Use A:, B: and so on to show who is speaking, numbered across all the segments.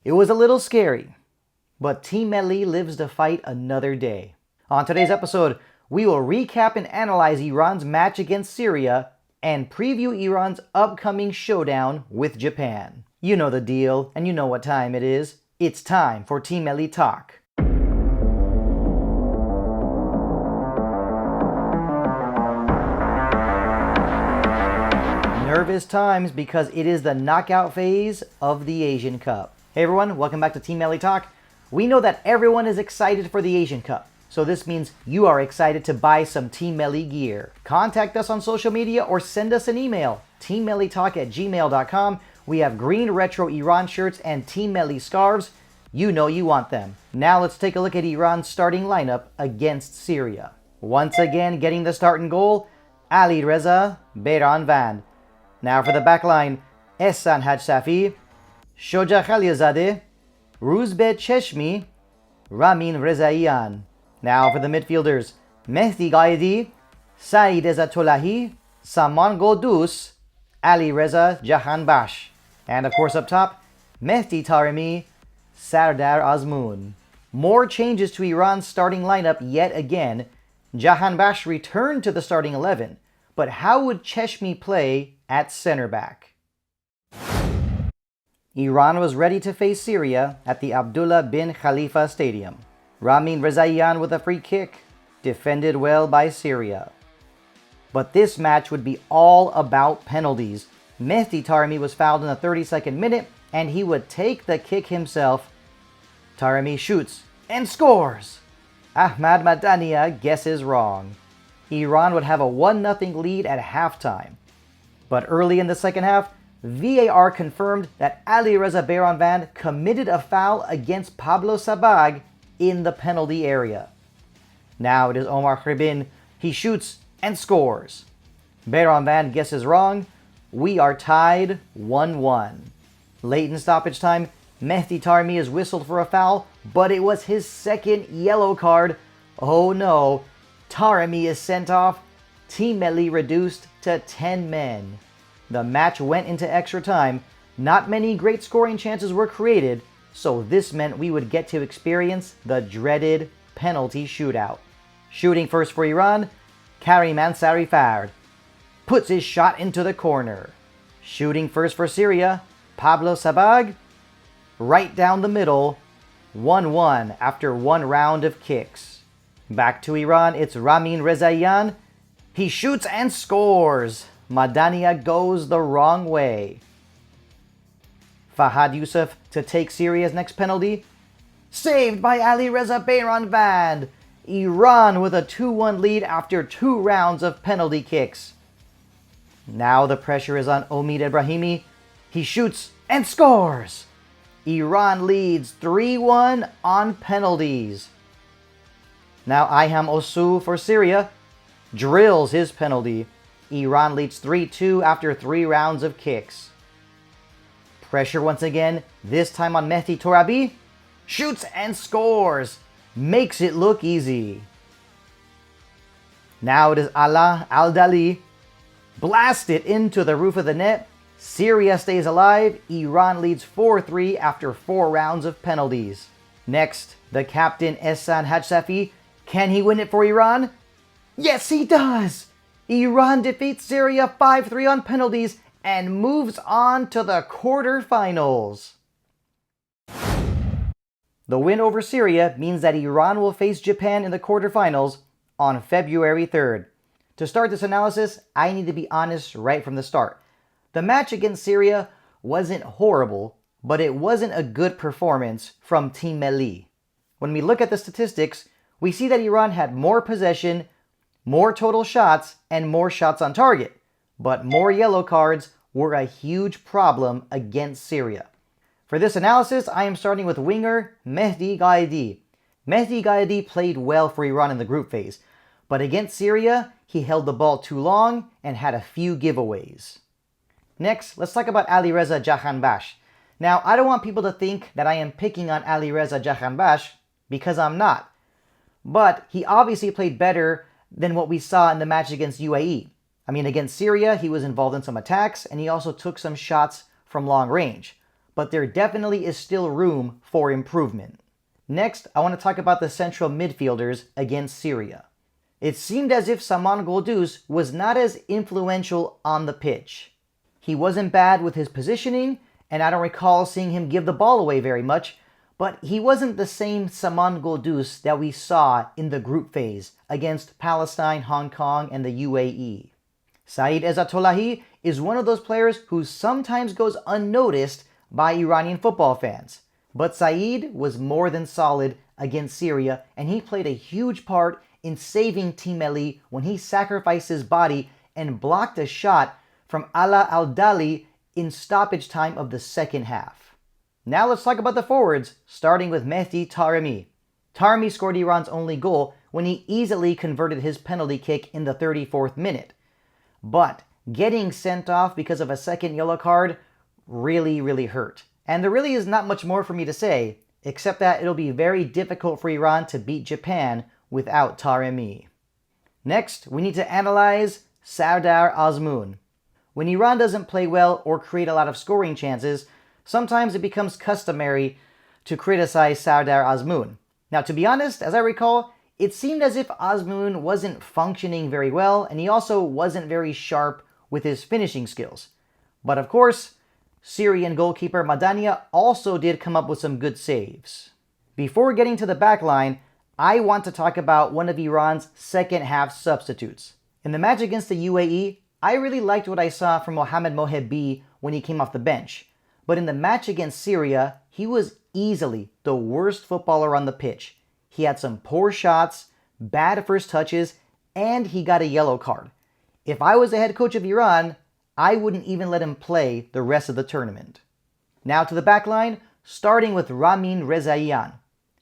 A: It was a little scary, but Team Melli lives to fight another day. On today's episode, we will recap and analyze Iran's match against Syria and preview Iran's upcoming showdown with Japan. You know the deal, and you know what time it is. It's time for Team Melli Talk. Nervous times because it is the knockout phase of the Asian Cup. Hey everyone, welcome back to Team Melli Talk. We know that everyone is excited for the Asian Cup, so this means you are excited to buy some Team Melli gear. Contact us on social media or send us an email, teammelitalk@gmail.com. We have green retro Iran shirts and Team Melli scarves. You know you want them. Now let's take a look at Iran's starting lineup against Syria. Once again, getting the start and goal, Ali Reza Behranvand. Now for the back line, Ehsan Hajsafi, Shoja Khalilzadeh, Ruzbe Cheshmi, Ramin Rezaian. Now for the midfielders, Mehdi Ghaedi, Saeed Ezatolahi, Saman Godus, Ali Reza Jahanbash. And of course up top, Mehdi Taremi, Sardar Azmoun. More changes to Iran's starting lineup yet again. Jahanbash returned to the starting 11, but how would Cheshmi play at center back? Iran was ready to face Syria at the Abdullah bin Khalifa Stadium. Ramin Rezaian with a free kick, defended well by Syria. But this match would be all about penalties. Mehdi Taremi was fouled in the 32nd minute, and he would take the kick himself. Taremi shoots and scores! Ahmad Madania guesses wrong. Iran would have a 1-0 lead at halftime. But early in the second half, VAR confirmed that Ali Reza Behranvand committed a foul against Pablo Sabag in the penalty area. Now it is Omar Khribin. He shoots and scores. Behranvand guesses wrong. We are tied 1-1. Late in stoppage time, Mehdi Taremi is whistled for a foul, but it was his second yellow card. Oh no, Taremi is sent off. Team Melli reduced to 10 men. The match went into extra time. Not many great scoring chances were created, so this meant we would get to experience the dreaded penalty shootout. Shooting first for Iran, Karim Ansari Fard puts his shot into the corner. Shooting first for Syria, Pablo Sabag, right down the middle, 1-1 after one round of kicks. Back to Iran, it's Ramin Rezaian. He shoots and scores. Madania goes the wrong way. Fahad Youssef to take Syria's next penalty. Saved by Ali Reza Behranvand. Iran with a 2-1 lead after 2 rounds of penalty kicks. Now the pressure is on Omid Ebrahimi. He shoots and scores. Iran leads 3-1 on penalties. Now Ayham Osu for Syria drills his penalty. Iran leads 3-2 after 3 rounds of kicks. Pressure once again, this time on Mehdi Torabi. Shoots and scores. Makes it look easy. Now it is Alaa Al-Dali. Blast it into the roof of the net. Syria stays alive. Iran leads 4-3 after 4 rounds of penalties. Next, the captain Ehsan Hajsafi. Can he win it for Iran? Yes, he does! Iran defeats Syria 5-3 on penalties and moves on to the quarterfinals. The win over Syria means that Iran will face Japan in the quarterfinals on February 3rd. To start this analysis, I need to be honest right from the start. The match against Syria wasn't horrible, but it wasn't a good performance from Team Melli. When we look at the statistics, we see that Iran had more possession, more total shots, and more shots on target. But more yellow cards were a huge problem against Syria. For this analysis, I am starting with winger Mehdi Ghaedi. Mehdi Ghaedi played well for Iran in the group phase, but against Syria, he held the ball too long and had a few giveaways. Next, let's talk about Ali Reza Jahanbash. Now, I don't want people to think that I am picking on Ali Reza Jahanbash, because I'm not. But he obviously played better than what we saw in the match against UAE. Against Syria, he was involved in some attacks, and he also took some shots from long range. but there definitely is still room for improvement. Next, I want to talk about the central midfielders against Syria. It seemed as if Saman Ghoddos was not as influential on the pitch. He wasn't bad with his positioning, and I don't recall seeing him give the ball away very much, but he wasn't the same Saman Ghoddos that we saw in the group phase against Palestine, Hong Kong, and the UAE. Saeed Ezzatullahi is one of those players who sometimes goes unnoticed by Iranian football fans. But Saeed was more than solid against Syria, and he played a huge part in saving Team Melli when he sacrificed his body and blocked a shot from Ala Al-Dali in stoppage time of the second half. Now let's talk about the forwards, starting with Mehdi Taremi. Taremi scored Iran's only goal when he easily converted his penalty kick in the 34th minute. But getting sent off because of a second yellow card really hurt. And there really is not much more for me to say, except that it'll be very difficult for Iran to beat Japan without Taremi. Next, we need to analyze Sardar Azmoun. When Iran doesn't play well or create a lot of scoring chances, sometimes it becomes customary to criticize Sardar Azmoun. Now, to be honest, as I recall, it seemed as if Azmoun wasn't functioning very well, and he also wasn't very sharp with his finishing skills. But of course, Syrian goalkeeper Madania also did come up with some good saves. Before getting to the back line, I want to talk about one of Iran's second half substitutes. In the match against the UAE, I really liked what I saw from Mohamed Mohebi when he came off the bench. But in the match against Syria, he was easily the worst footballer on the pitch. He had some poor shots, bad first touches, and he got a yellow card. If I was the head coach of Iran, I wouldn't even let him play the rest of the tournament. Now to the back line, starting with Ramin Rezaian.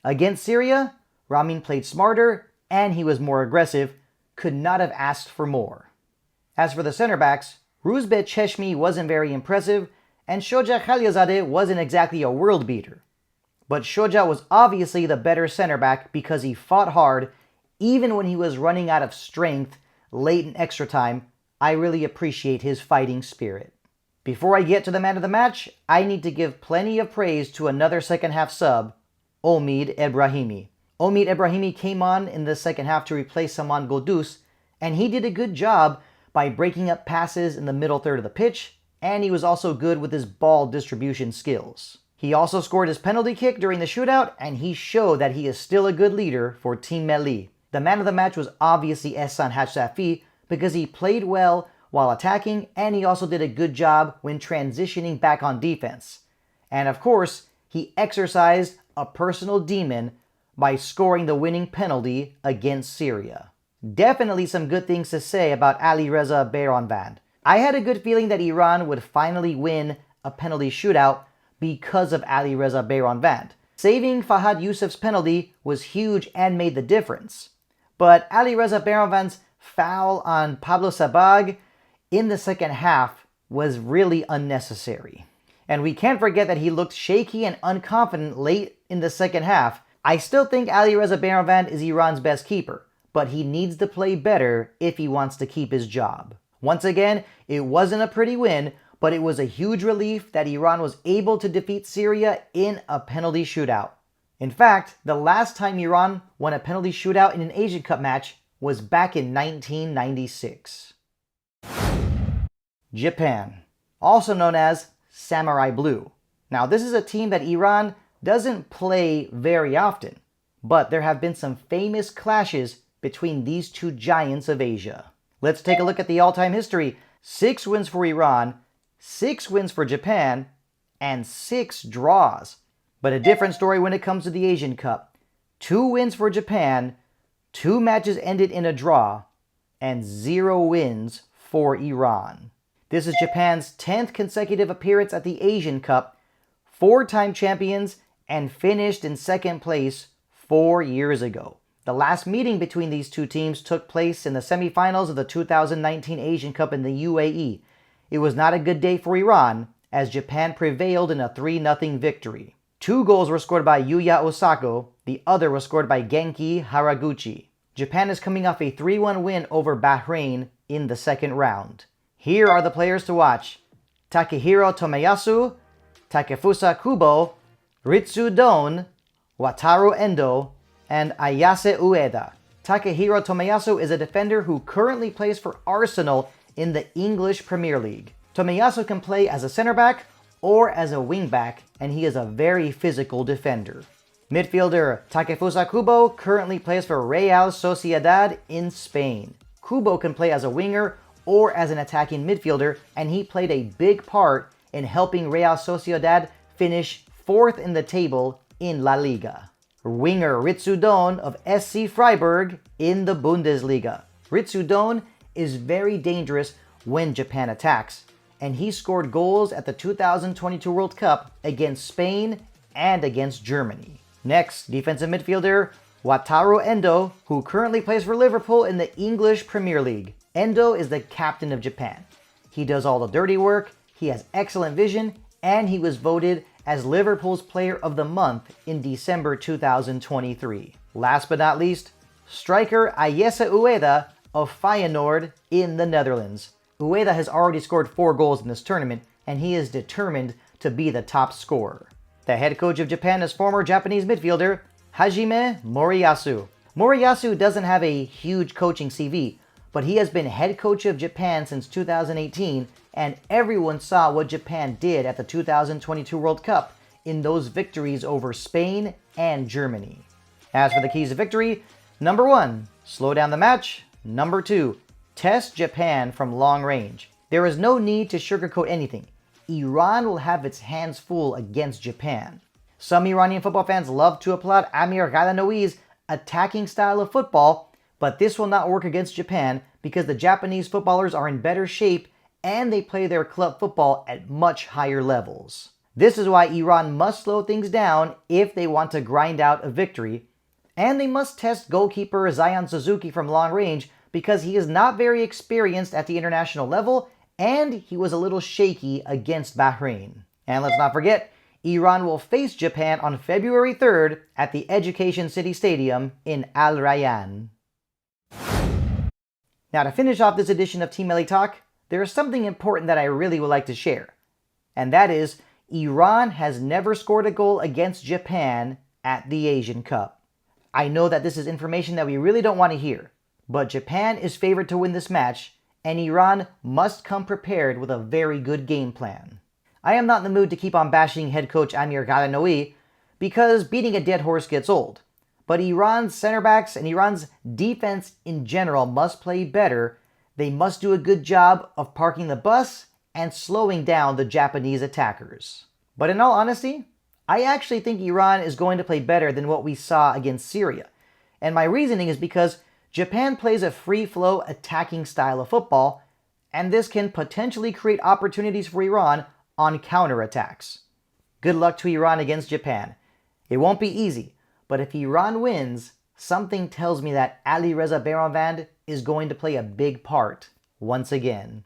A: Against Syria, Ramin played smarter and he was more aggressive, could not have asked for more. As for the center backs, Ruzbeh Cheshmi wasn't very impressive, and Shoja Khaliazadeh wasn't exactly a world beater. But Shoja was obviously the better center back because he fought hard, even when he was running out of strength late in extra time. I really appreciate his fighting spirit. Before I get to the man of the match, I need to give plenty of praise to another second half sub, Omid Ebrahimi. Omid Ebrahimi came on in the second half to replace Saman Ghoddos, and he did a good job by breaking up passes in the middle third of the pitch, and he was also good with his ball distribution skills. He also scored his penalty kick during the shootout, and he showed that he is still a good leader for Team Melli. The man of the match was obviously Ehsan Hajsafi because he played well while attacking, and he also did a good job when transitioning back on defense. And of course, he exercised a personal demon by scoring the winning penalty against Syria. Definitely some good things to say about Alireza Bayramvand. I had a good feeling that Iran would finally win a penalty shootout because of Alireza Bayramvand. Saving Fahad Yousaf's penalty was huge and made the difference. But Alireza Bayramvand's foul on Pablo Sabag in the second half was really unnecessary. And we can't forget that he looked shaky and unconfident late in the second half. I still think Alireza Bayramvand is Iran's best keeper, but he needs to play better if he wants to keep his job. Once again, it wasn't a pretty win, but it was a huge relief that Iran was able to defeat Syria in a penalty shootout. In fact, the last time Iran won a penalty shootout in an Asian Cup match was back in 1996. Japan, also known as Samurai Blue. Now, this is a team that Iran doesn't play very often, but there have been some famous clashes between these two giants of Asia. Let's take a look at the all-time history. 6 wins for Iran, 6 wins for Japan, and 6 draws. But a different story when it comes to the Asian Cup. 2 wins for Japan, 2 matches ended in a draw, and 0 wins for Iran. This is Japan's 10th consecutive appearance at the Asian Cup, 4-time champions, and finished in second place 4 years ago. The last meeting between these two teams took place in the semifinals of the 2019 Asian Cup in the UAE. It was not a good day for Iran, as Japan prevailed in a 3-0 victory. 2 goals were scored by Yuya Osako, the other was scored by Genki Haraguchi. Japan is coming off a 3-1 win over Bahrain in the second round. Here are the players to watch: Takehiro Tomiyasu, Takefusa Kubo, Ritsu Don, Wataru Endo, and Ayase Ueda. Takehiro Tomiyasu is a defender who currently plays for Arsenal in the English Premier League. Tomiyasu can play as a center back or as a wing back, and he is a very physical defender. Midfielder Takefusa Kubo currently plays for Real Sociedad in Spain. Kubo can play as a winger or as an attacking midfielder, and he played a big part in helping Real Sociedad finish 4th in the table in La Liga. Winger Ritsu Don of SC Freiburg in the Bundesliga. Ritsu Don is very dangerous when Japan attacks, and he scored goals at the 2022 World Cup against Spain and against Germany. Next, defensive midfielder Wataru Endo, who currently plays for Liverpool in the English Premier League. Endo is the captain of Japan. He does all the dirty work, he has excellent vision, and he was voted as Liverpool's Player of the Month in December 2023. Last but not least, striker Ayase Ueda of Feyenoord in the Netherlands. Ueda has already scored 4 goals in this tournament, and he is determined to be the top scorer. The head coach of Japan is former Japanese midfielder Hajime Moriyasu. Moriyasu doesn't have a huge coaching CV, but he has been head coach of Japan since 2018, and everyone saw what Japan did at the 2022 World Cup in those victories over Spain and Germany. As for the keys to victory, number 1, slow down the match. Number 2, test Japan from long range. There is no need to sugarcoat anything. Iran will have its hands full against Japan. Some Iranian football fans love to applaud Amir Ghalanoi's attacking style of football, but this will not work against Japan because the Japanese footballers are in better shape and they play their club football at much higher levels. This is why Iran must slow things down if they want to grind out a victory, and they must test goalkeeper Zion Suzuki from long range because he is not very experienced at the international level and he was a little shaky against Bahrain. And let's not forget, Iran will face Japan on February 3rd at the Education City Stadium in Al Rayyan. Now, to finish off this edition of Team Melli Talk, there is something important that I really would like to share, and that is Iran has never scored a goal against Japan at the Asian Cup. I know that this is information that we really don't want to hear, but Japan is favored to win this match, and Iran must come prepared with a very good game plan. I am not in the mood to keep on bashing head coach Amir Ghalanoi because beating a dead horse gets old. But Iran's center backs and Iran's defense in general must play better. They must do a good job of parking the bus and slowing down the Japanese attackers. But in all honesty, I actually think Iran is going to play better than what we saw against Syria. And my reasoning is because Japan plays a free-flow attacking style of football, and this can potentially create opportunities for Iran on counterattacks. Good luck to Iran against Japan. It won't be easy, but if Iran wins, something tells me that Ali Reza Behramvand is going to play a big part once again.